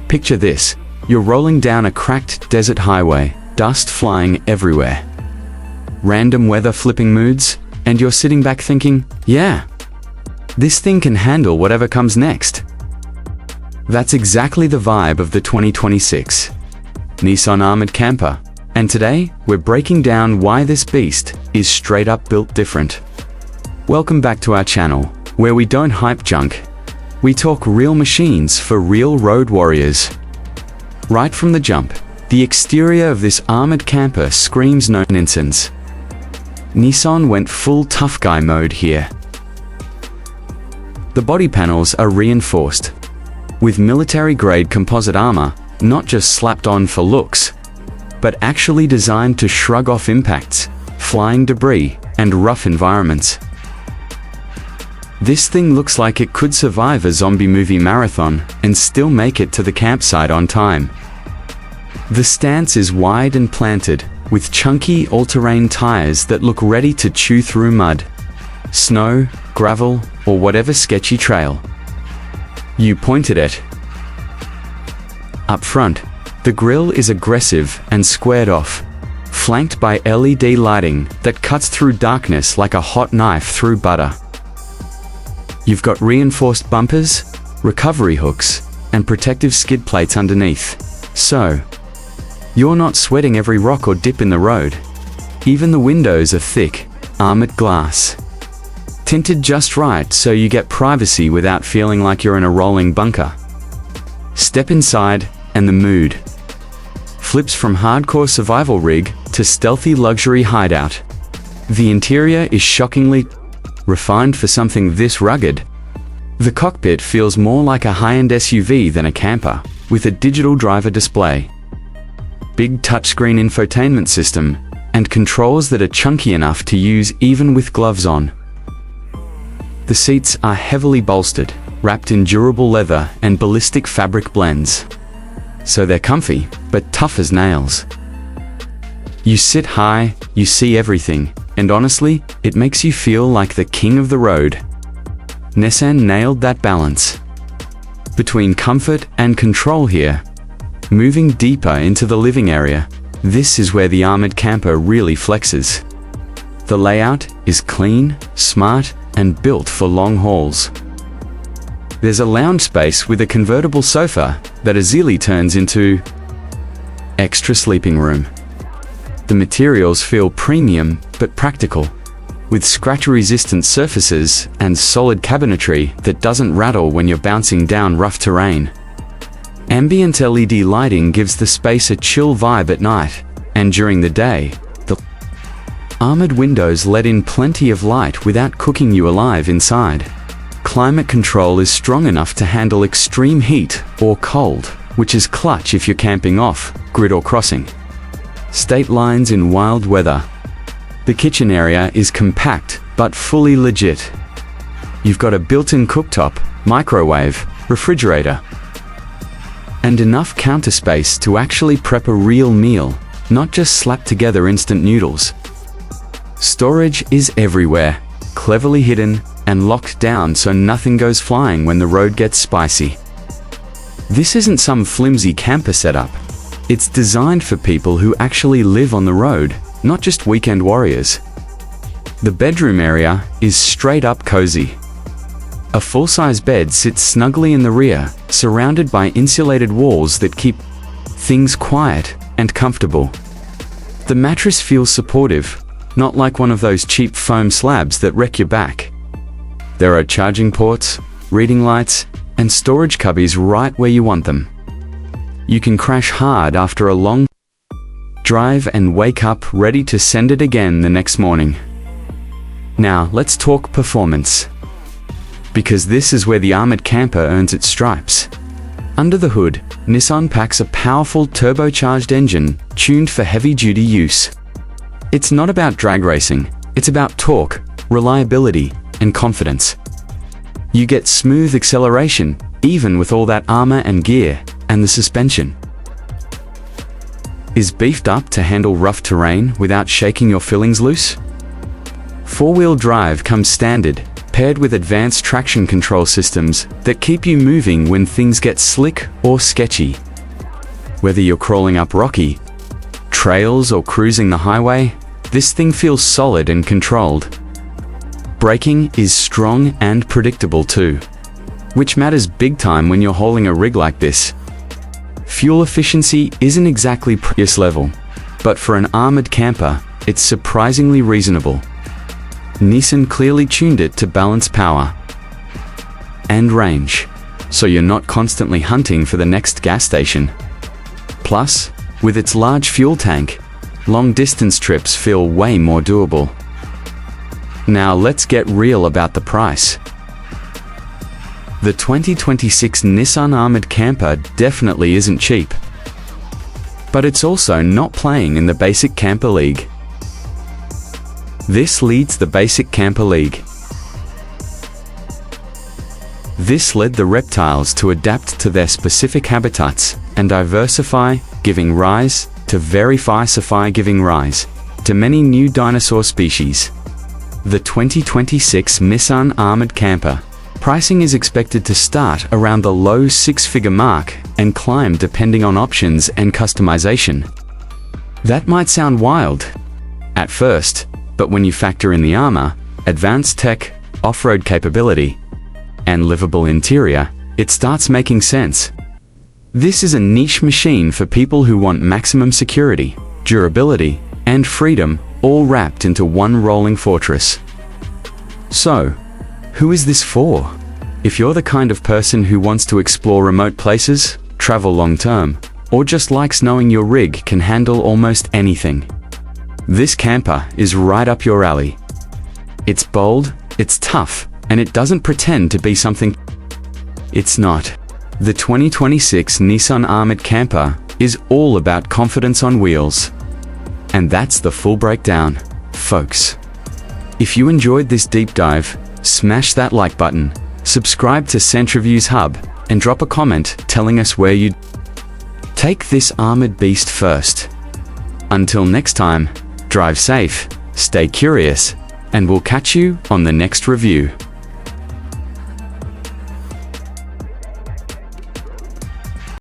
Picture this. You're rolling down a cracked desert highway, dust flying everywhere. Random weather flipping moods, and you're sitting back thinking, yeah, this thing can handle whatever comes next. That's exactly the vibe of the 2026 Nissan Armored Camper. And today, we're breaking down why this beast is straight up built different. Welcome back to our channel, where we don't hype junk. We talk real machines for real road warriors. Right from the jump, the exterior of this armored camper screams no nonsense. Nissan went full tough guy mode here. The body panels are reinforced with military-grade composite armor, not just slapped on for looks, but actually designed to shrug off impacts, flying debris, and rough environments. This thing looks like it could survive a zombie movie marathon and still make it to the campsite on time. The stance is wide and planted, with chunky all-terrain tires that look ready to chew through mud, snow, gravel, or whatever sketchy trail you pointed at. Up front, the grille is aggressive and squared off, flanked by LED lighting that cuts through darkness like a hot knife through butter. You've got reinforced bumpers, recovery hooks, and protective skid plates underneath, so you're not sweating every rock or dip in the road. Even the windows are thick, armored glass, tinted just right so you get privacy without feeling like you're in a rolling bunker. Step inside, and the mood flips from hardcore survival rig to stealthy luxury hideout. The interior is shockingly refined for something this rugged. The cockpit feels more like a high-end SUV than a camper, with a digital driver display, big touchscreen infotainment system, and controls that are chunky enough to use even with gloves on. The seats are heavily bolstered, wrapped in durable leather and ballistic fabric blends, so they're comfy, but tough as nails. You sit high, you see everything, and honestly, it makes you feel like the king of the road. Nissan nailed that balance between comfort and control here. Moving deeper into the living area, this is where the armored camper really flexes. The layout is clean, smart, and built for long hauls. There's a lounge space with a convertible sofa that easily turns into extra sleeping room. The materials feel premium but practical, with scratch-resistant surfaces and solid cabinetry that doesn't rattle when you're bouncing down rough terrain. Ambient LED lighting gives the space a chill vibe at night, and during the day, the armored windows let in plenty of light without cooking you alive inside. Climate control is strong enough to handle extreme heat or cold, which is clutch if you're camping off grid or crossing state lines in wild weather. The kitchen area is compact but fully legit. You've got a built-in cooktop, microwave, refrigerator, and enough counter space to actually prep a real meal, not just slap together instant noodles. Storage is everywhere, cleverly hidden and locked down so nothing goes flying when the road gets spicy. This isn't some flimsy camper setup. It's designed for people who actually live on the road, not just weekend warriors. The bedroom area is straight up cozy. A full-size bed sits snugly in the rear, surrounded by insulated walls that keep things quiet and comfortable. The mattress feels supportive, not like one of those cheap foam slabs that wreck your back. There are charging ports, reading lights, and storage cubbies right where you want them. You can crash hard after a long drive and wake up ready to send it again the next morning. Now, let's talk performance, because this is where the armored camper earns its stripes. Under the hood, Nissan packs a powerful turbocharged engine tuned for heavy-duty use. It's not about drag racing, it's about torque, reliability, and confidence. You get smooth acceleration, even with all that armor and gear, and the suspension is beefed up to handle rough terrain without shaking your fillings loose. Four-wheel drive comes standard, paired with advanced traction control systems that keep you moving when things get slick or sketchy. Whether you're crawling up rocky trails or cruising the highway, this thing feels solid and controlled. Braking is strong and predictable too, which matters big time when you're hauling a rig like this. Fuel efficiency isn't exactly Prius level, but for an armored camper, it's surprisingly reasonable. Nissan clearly tuned it to balance power and range, so you're not constantly hunting for the next gas station. Plus, with its large fuel tank, long-distance trips feel way more doable. Now let's get real about the price. The 2026 Nissan Armored Camper definitely isn't cheap. But it's also not playing in the basic camper league. This leads the basic camper league. This led the reptiles to adapt to their specific habitats and diversify, giving rise to giving rise to many new dinosaur species. The 2026 Nissan Armored Camper pricing is expected to start around the low six-figure mark and climb depending on options and customization. That might sound wild at first, but when you factor in the armor, advanced tech, off-road capability, and livable interior, it starts making sense. This is a niche machine for people who want maximum security, durability, and freedom, all wrapped into one rolling fortress. So, who is this for? If you're the kind of person who wants to explore remote places, travel long-term, or just likes knowing your rig can handle almost anything, this camper is right up your alley. It's bold, it's tough, and it doesn't pretend to be something it's not. The 2026 Nissan Armored Camper is all about confidence on wheels. And that's the full breakdown, folks. If you enjoyed this deep dive, smash that like button, subscribe to Centriview's Hub, and drop a comment telling us where you'd take this armored beast first. Until next time, drive safe, stay curious, and we'll catch you on the next review.